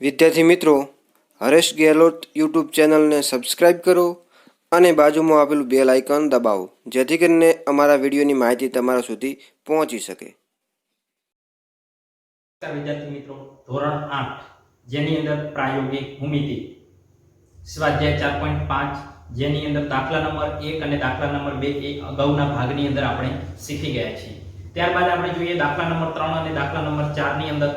विद्यार्थी मित्रों, Haresh Gehlot YouTube channel ने सब्सक्राइब करो અને બાજુમાં આપેલું બેલ આઇકન દબાવો જેથી કરીને અમારા વિડીયોની માહિતી તમારા સુધી પહોંચી શકે। વિદ્યાર્થી મિત્રો, ધોરણ 8 જેની અંદર પ્રાયોગિક ભૂમિતિ સ્વાધ્યાય 4.5 જેની અંદર દાખલા નંબર 1 અને દાખલા નંબર 2 એ અગાઉના ભાગની અંદર આપણે શીખી ગયા છીએ। ત્યારબાદ આપણે જોઈએ દાખલા નંબર 3 અને દાખલા નંબર 4 ની અંદર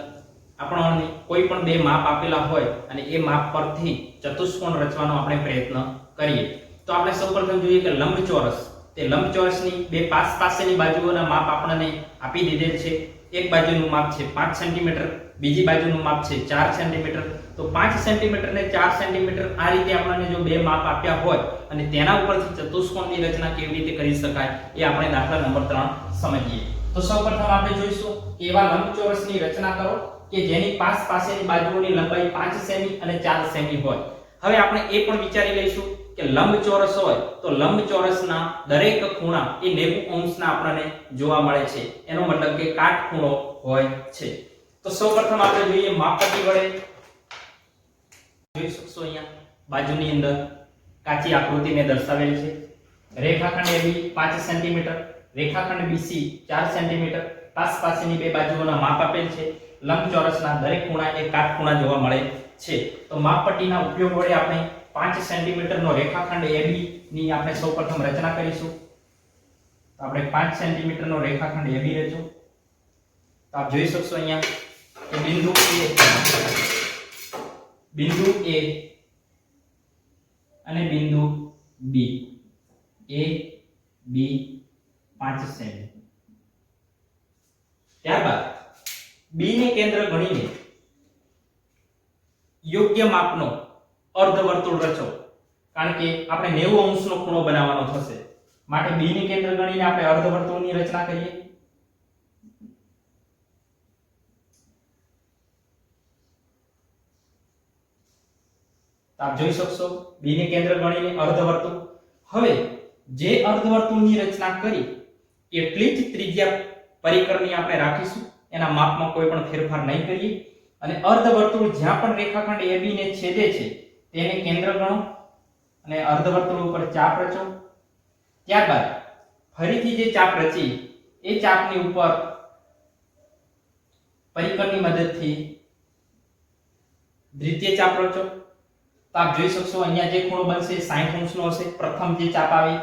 આપણને કોઈ પણ બે માપ આપેલા હોય અને એ માપ પરથી ચતુષ્કોણ રચવાનો આપણે પ્રયત્ન કરીએ। તો આપણે સૌપ્રથમ જોઈએ કે લંબચોરસ, તે લંબચોરસની બે પાસેની બાજુઓના માપ આપણને આપી દીધેલ છે। એક બાજુનું માપ છે 5 સેન્ટીમીટર, બીજી બાજુનું માપ છે 4 સેન્ટીમીટર। તો 5 સેન્ટીમીટર ને 4 સેન્ટીમીટર આ રીતે આપણને જો બે માપ આપ્યા હોય અને તેના ઉપરથી ચતુષ્કોણની રચના કેવી રીતે કરી શકાય એ આપણે દાખલા નંબર 3 સમજીએ। તો સૌપ્રથમ આપણે જોઈશું કે એવા લંબચોરસની રચના કરો કે જેની પાસેની બાજુઓની લંબાઈ 5 સેમી અને 4 સેમી હોય। હવે આપણે એ પણ વિચારી લઈશું કે લંબચોરસ હોય તો લંબચોરસના દરેક ખૂણા એ 90 અંશના આપણને જોવા મળે છે, એનો મતલબ કે કાટખૂણો હોય છે। તો સૌપ્રથમ આપણે જોઈએ માપપટ્ટી વડે જોઈ શકશો અહીંયા બાજુની અંદર કાચી આકૃતિને દર્શાવેલ છે। રેખાખંડ AB 5 સેન્ટીમીટર, રેખાખંડ BC 4 સેન્ટીમીટર, પાસેની બે બાજુઓના માપ આપેલ છે। લંબચોરસના દરેક ખૂણા એ કાટખૂણા જોવા મળે છે। તો માપપટ્ટીના ઉપયોગ વડે આપણે 5 સેન્ટીમીટરનો રેખાખંડ AB ની આપણે સૌપ્રથમ રચના કરીશું। તો આપણે 5 સેન્ટીમીટરનો રેખાખંડ AB રચો। તો આપ જોઈ શકશો અહીંયા કે બિંદુ A અને બિંદુ B, A B 5 સેમી। ત્યારબાદ B ને કેન્દ્ર ગણીને યોગ્ય માપનો અર્ધવર્તુળ રચો, કારણ કે આપણે 90 અંશનો ખૂણો બનાવવાનો થશે, માટે B ને કેન્દ્ર ગણીને આપણે અર્ધવર્તુળની રચના કરીએ। આપ જોઈ શકશો B ને કેન્દ્ર ગણીને અર્ધવર્તુળ। હવે જે અર્ધવર્તુળની રચના કરી એટલી જ ત્રિજ્યા પરિકરની આપણે રાખીશું, એના માપમાં કોઈ પણ ફેરફાર નહીં કરીએ અને અર્ધવર્તુળ જ્યાં પણ રેખાખંડ AB ને છેદે છે તેને કેન્દ્ર ગણો અને અર્ધવર્તુળ ઉપર ચાપ રચો। ત્યારબાદ ફરીથી જે ચાપ રચી એ ચાપની ઉપર પરિકરની મદદથી દ્વિતીય ચાપ રચો। તો આપ જોઈ શકશો અહીંયા જે ખૂણો બનશે 60 અંશનો હશે। પ્રથમ જે ચાપ આવી,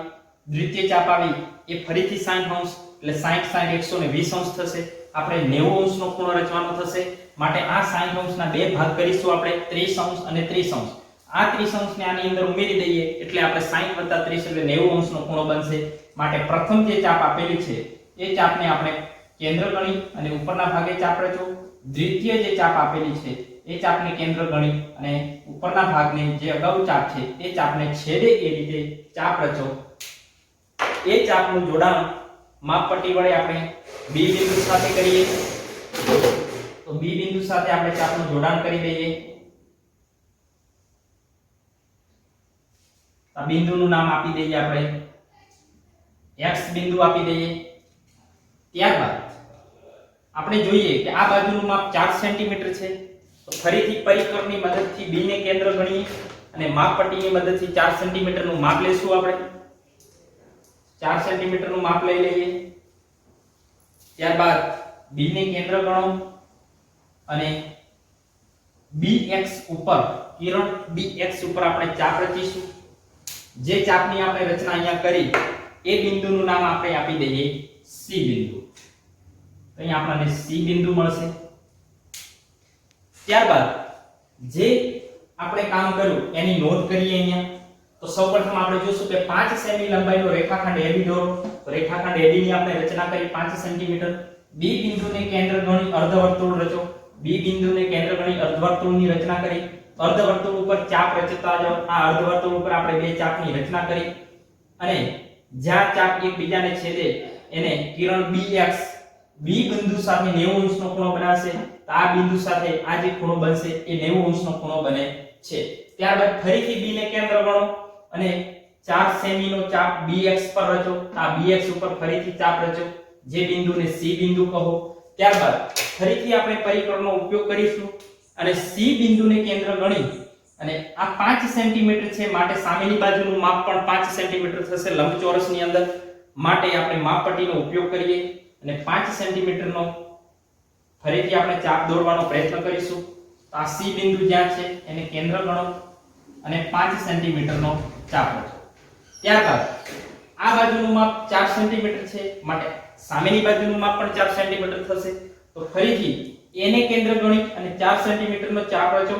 દ્વિતીય ચાપ આવી એ ફરીથી 60 અંશ, એટલે 60 60 120 અંશ થશે। આપણે 90 અંશનો ખૂણો રચવાનો થશે, માટે આ 60 અંશના બે ભાગ કરીશું આપણે, 30 અંશ અને 30 અંશ। આ 30 અંશને આની અંદર ઉમેરી દઈએ એટલે આપણે 60 + 30 એટલે 90 અંશનો ખૂણો બનશે। માટે પ્રથમ જે ચાપ આપેલી છે એ ચાપને આપણે કેન્દ્ર ગણી અને ઉપરના ભાગે ચાપ રચો। દ્વિતીય જે ચાપ આપેલી છે એ ચાપને કેન્દ્ર ગણી અને ઉપરના ભાગને જે અગાઉ ચાપ છે એ ચાપને છેદે એ રીતે ચાપ રચો। એ ચાપનું જોડાણ માપપટ્ટી વડે આપણે B બિંદુ સાથે કરીએ। તો B બિંદુ સાથે આપણે ચાપનું જોડાણ કરી દઈએ। આ બિંદુનું નામ આપી દઈએ આપણે X બિંદુ આપી દઈએ। ત્યારબાદ આપણે જોઈએ કે આ બાજુનું માપ 4 સેન્ટીમીટર છે, તો ફરીથી પરિકરની મદદથી B ને કેન્દ્ર ગણીએ અને માપપટ્ટીની મદદથી 4 સેન્ટીમીટરનું માપ લેશું। આપણે 4 સેન્ટીમીટરનું માપ લઈ લઈએ। ત્યારબાદ B ને કેન્દ્ર ગણો અને BX ઉપર, કિરણ BX ઉપર આપણે ચાપ રચીશું। જે ચાપની આપણે રચના અહીંયા કરી એ બિંદુનું નામ આપણે આપી દઈએ C બિંદુ। તો અહીંયા આપણને C બિંદુ મળશે। ત્યારબાદ જે આપણે કામ કર્યું એની નોંધ કરીએ અહીંયા। તો સૌપ્રથમ આપણે જોશું કે 5 સેમી લંબાઈનો રેખાખંડ AB દોરો। તો રેખાખંડ AB ની આપણે રચના કરી 5 સેન્ટીમીટર। B બિંદુને કેન્દ્ર ગણી અર્ધવર્તુળ રચો। B બિંદુને કેન્દ્ર ગણી અર્ધવર્તુળની રચના કરી। અર્ધવર્તુળ ઉપર ચાપ રચતા જાઓ। આ અર્ધવર્તુળ ઉપર આપણે બે ચાપની રચના કરી અને જ્યાં ચાપ એકબીજાને છેદે એને કિરણ BX B બિંદુ સાથે 90 અંશનો ખૂણો બનાવશે। તો આ બિંદુ સાથે આ જે ખૂણો બનશે એ 90 અંશનો ખૂણો બને છે। ત્યારબાદ ફરીથી B ને કેન્દ્ર ગણો અને 4 સેમીનો ચાપ BX પર રચો। આ BX ઉપર ફરીથી ચાપ રચો, જે બિંદુને C બિંદુ કહો। ત્યારબાદ ફરીથી આપણે પરિકરનો ઉપયોગ કરીશું અને સી બિંદુને કેન્દ્ર ગણી અને આ 5 સેન્ટીમીટર છે, માટે સામેની બાજુનું માપ પણ 5 સેન્ટીમીટર થશે લંબચોરસની અંદર. માટે આપણે માપપટ્ટીનો ઉપયોગ કરીએ અને 5 સેન્ટીમીટરનો ફરીથી આપણે ચાપ દોરવાનો પ્રયત્ન કરીશું. તો આ સી બિંદુ જ્યાં છે એને કેન્દ્ર ગણો અને 5 સેન્ટીમીટરનો ચાપ રચો. ત્યારબાદ આ બાજુનું માપ 4 સેન્ટીમીટર છે, માટે સામેની બાજુનું માપ પણ 4 સેન્ટીમીટર થશે. તો ફરીથી એને કેન્દ્ર ગણી અને 4 સેન્ટીમીટરનો ચાપ રચો.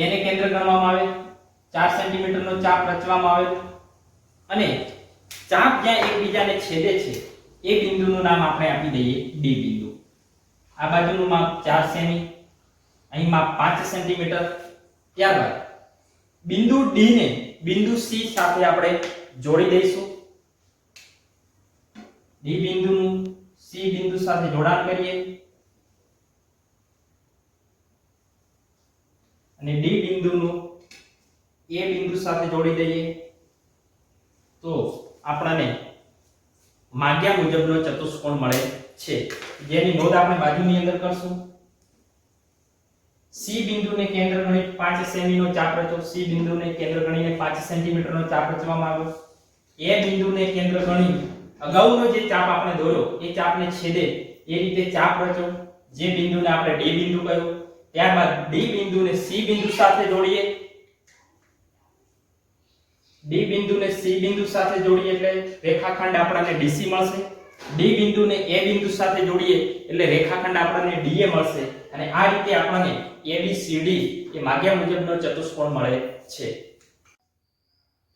એને કેન્દ્ર ગણવામાં આવે, 4 સેન્ટીમીટરનો ચાપ રચવામાં આવે અને ચાપ જ્યાં એકબીજાને છેદે છે એ બિંદુનું નામ આપણે આપી દઈએ ડી બિંદુ. આ બાજુનું માપ 4 સેમી, અહીં માપ 5 સેન્ટીમીટર. ત્યારબાદ બિંદુ ડી ને બિંદુ સી સાથે આપણે જોડી દઈશું. ડી બિંદુનું સી બિંદુ સાથે જોડાણ કરીએ અને ડી બિંદુનું એ બિંદુ સાથે જોડી દઈએ તો આપણને માગ્યા મુજબનો ચતુષ્કોણ મળે છે, જેની નોંધ આપણે બાજુની અંદર કરશું. સી બિંદુને કેન્દ્ર ગણી 5 સેમી નો ચાપ રચો. સી બિંદુને કેન્દ્ર ગણીને 5 સેન્ટીમીટર નો ચાપ રચવામાં આવ્યો. એ બિંદુને કેન્દ્ર ગણી અગાઉનો જે ચાપ આપણે દોર્યો એ ચાપને છેદે એ રીતે ચાપ રચો, જે બિંદુને આપણે ડી બિંદુ કહ્યું. ત્યારબાદ ડી બિંદુને સી બિંદુ સાથે જોડીએ. ડી બિંદુને સી બિંદુ સાથે જોડીએ એટલે રેખાખંડ આપણને ડીસી મળશે. ડી બિંદુને એ બિંદુ સાથે જોડીએ એટલે રેખાખંડ આપણને ડીએ મળશે અને આ રીતે આપણને એબીસીડી એ માગ્યા મુજબનો ચતુષ્કોણ મળે છે.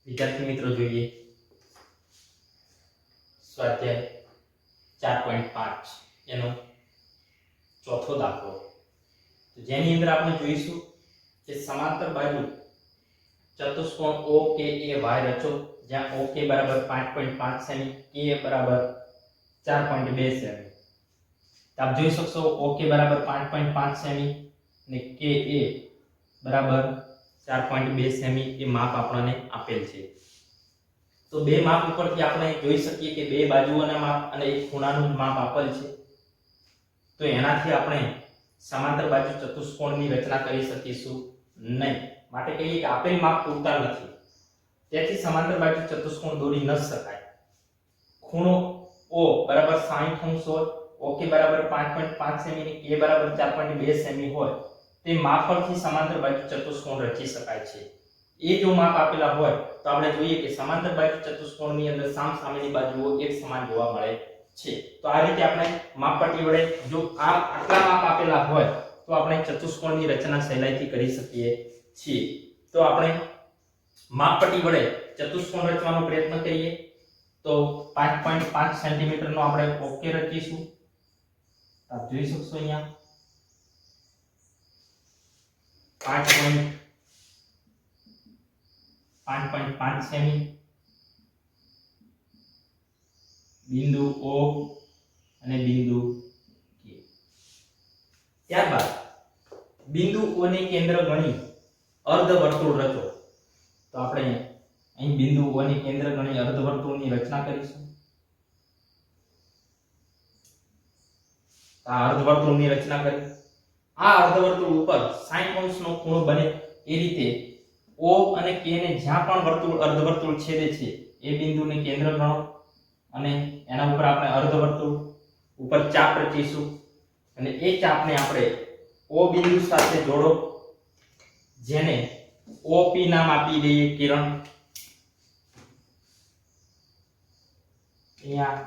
વિદ્યાર્થી મિત્રો જોઈએ સ્વાધ્યાય 4.5 એનો ચોથો દાખલો. તો જેની અંદર આપણે જોઈશું કે સમાંતર બાજુ ચતુષ્કોણ OKAY રચો, જ્યાં OK બરાબર 5.5 સેમી, KA બરાબર 4.2 સેમી. તો આપ જોઈ શકશો OK બરાબર 5.5 સેમી અને KA બરાબર 4.2 સેમી એ માપ આપણને આપેલ છે. તો બે માપ ઉપરથી આપણે જોઈ શકીએ કે બે બાજુઓના માપ અને એક ખૂણાનું માપ આપેલ છે. તો એનાથી આપણે સમાંતર બાજુ ચતુષ્કોણની રચના કરી શકીશું નહીં. માટે કહીએ કે આપેલ માપ પૂરતા નથી, તેથી સમાંતર બાજુ ચતુષ્કોણ દોરી ન શકાય. ખૂણો O બરાબર 60 અંશ હોય, OK બરાબર 5.5 સેમી અને K બરાબર 4.2 સેમી હોય તે માપ પરથી સમાંતર બાજુ ચતુષ્કોણ રચી શકાય છે. એ જો માપ આપેલા હોય તો આપણે જોઈએ કે સમાંતર બાજુ ચતુષ્કોણની અંદર સામસામેની બાજુઓ એક સમાન જોવા મળે છે. તો આ રીતે આપણે માપપટ્ટી વડે જો આટલા માપ આપેલા હોય તો આપણે ચતુષ્કોણની રચના સહેલાઈથી કરી શકીએ છીએ. તો આપણે માપપટ્ટી વડે ચતુષ્કોણ રચવાનો પ્રયત્ન કરીએ. તો 5.5 સેન્ટીમીટર નો આપણે ઓકે રચીશું. આપ જોઈ શકશો અહીંયા 5.5 સેમી, બિંદુ O અને બિંદુ K. ત્યારબાદ બિંદુ O ને કેન્દ્ર ગણી અર્ધવર્તુળ રચો. તો આપણે અહીં બિંદુ O ને કેન્દ્ર ગણી અર્ધવર્તુળની રચના કરીશું. આ અર્ધવર્તુળની રચના કરી આ અર્ધવર્તુળ ઉપર 60 અંશનો ખૂણો બને એ રીતે O અને K ને જ્યાં પણ અર્ધવર્તુળ છેદે છે એ બિંદુને કેન્દ્ર ગણો અને એના ઉપર આપણે અર્ધવર્તુળ ઉપર ચાપ રચીશું અને એ ચાપને આપણે O બિંદુ સાથે જોડો, જેને OP નામ આપી દઈએ કિરણ. અહીંયા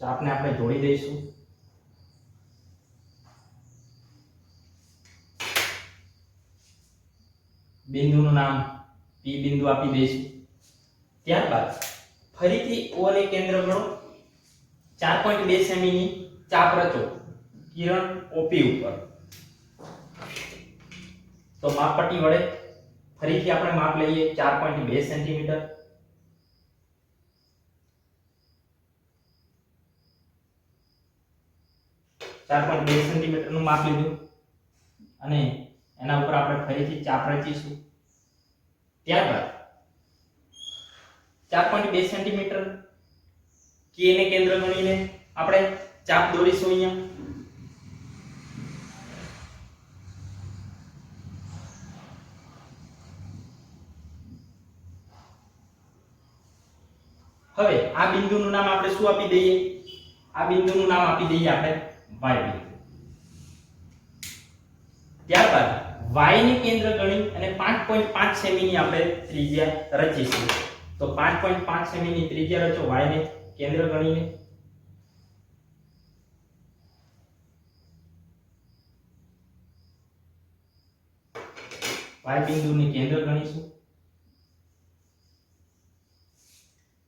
ચાપને આપણે જોડી દઈશું. બિંદુનું નામ P બિંદુ આપી દઈશું. ત્યારબાદ ફરીથી O ને કેન્દ્ર ગણો, 4.2 સેમી ની ચાપ રચો કિરણ OP ઉપર. તો માપપટ્ટી વડે ફરીથી આપણે માપ લઈએ 4.2 સેન્ટીમીટર. નું માપ લીધું અને એના ઉપર આપણે ફરીથી ચાપ રચીશું. ત્યારબાદ 4.2 સેન્ટીમીટર K ને કેન્દ્ર ગણીને આપણે ચાપ દોરીશું અહીંયા. હવે આ બિંદુનું નામ આપણે શું આપી દઈએ? આ બિંદુનું નામ આપી દઈએ આપણે y બિંદુ. ત્યારબાદ y ને કેન્દ્ર ગણી અને 5.5 સેમી ની આપણે ત્રિજ્યા રચીશું. તો 5.5 સેમી ની ત્રિજ્યા રચો y ને કેન્દ્ર ગણીને. y બિંદુને કેન્દ્ર ગણીશું.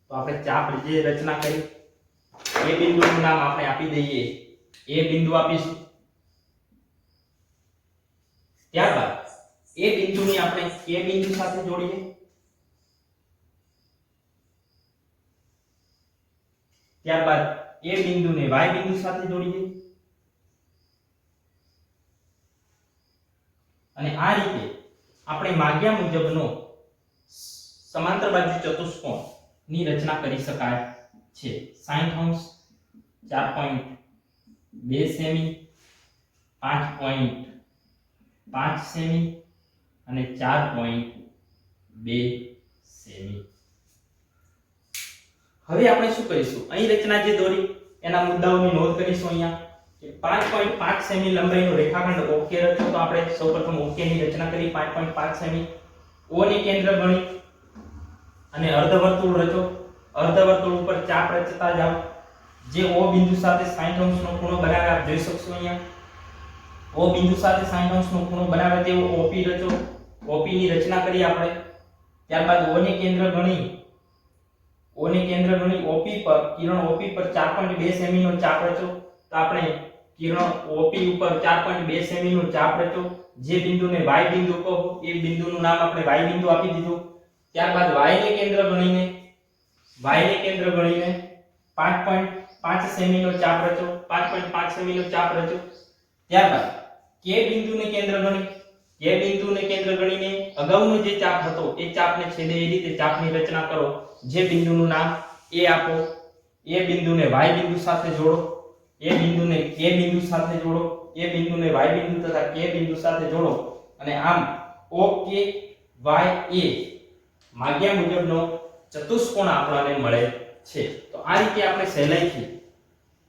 તો આપણે ચાપ જે રચના કરી એ બિંદુનું નામ આપણે આપી દઈએ એ બિંદુ આપીશું. ત્યારબાદ એ બિંદુને આપણે એ બિંદુ સાથે જોડીએ. ત્યારબાદ એ બિંદુને y બિંદુ સાથે જોડીએ. અને આ રીતે આપણે માગ્યા મુજબનો સમાંતર બાજુ ચતુષ્કોણ ની રચના કરી શકાય છે. 60 અંશ, 4.2 સેમી, 5.5 સેમી અને 4.2 સેમી. હવે આપણે શું કરીશું? અહીં રચના જે દોરી એના મુદ્દાઓની નોંધ કરીશું. અહીંયા કે 5.5 સેમી લંબાઈનો રેખાખંડ ઓકે રચ્યો. તો આપણે સૌપ્રથમ ઓકે ની રચના કરી. 5.5 સેમી ઓ ને કેન્દ્ર ગણી અને અર્ધવર્તુળ રચો. અર્ધવર્તુળ ઉપર ચાપ રચતા જાઓ. જે O બિંદુ સાથે 60 અંશનો ખૂણો બનાવે આપ જોઈ શકશો. અહીંયા O બિંદુ સાથે 60 અંશનો ખૂણો બનાવે તેવો OP રચો. OP ની રચના કરી આપણે. ત્યારબાદ O ને કેન્દ્ર ગણી OP પર કિરણ OP પર 4.2 સેમી નો ચાપ રચો. તો આપણે કિરણ OP ઉપર 4.2 સેમી નો ચાપ રચો. જે બિંદુને y બિંદુ કહો એ બિંદુનું નામ આપણે y બિંદુ આપી દીધું. ત્યારબાદ y ને કેન્દ્ર ગણીને 5.5 સેમી નો ચાપ રચો. 5.5 સેમી નો ચાપ રચો. ત્યારબાદ k બિંદુને કેન્દ્ર ગણીને અગાઉનો જે ચાપ હતો એ ચાપને છેદે એ રીતે ચાપની રચના કરો. જે બિંદુનું નામ a આપો. એ બિંદુને y બિંદુ સાથે જોડો. એ બિંદુને k બિંદુ સાથે જોડો. એ બિંદુને y બિંદુ તથા k બિંદુ સાથે જોડો. અને આમ OKYA માગ્યા મુજબનો ચતુષ્કોણ આપણને મળે છે. તો આ રીતે આપણે સહેલાઈથી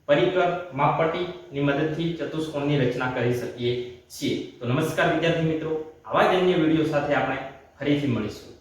પરિકર માપપટ્ટી ની મદદથી ચતુષ્કોણની રચના કરી શકીએ છીએ. તો નમસ્કાર વિદ્યાર્થી મિત્રો, આવા જ અન્ય વિડિયો સાથે આપણે ફરીથી મળીશું.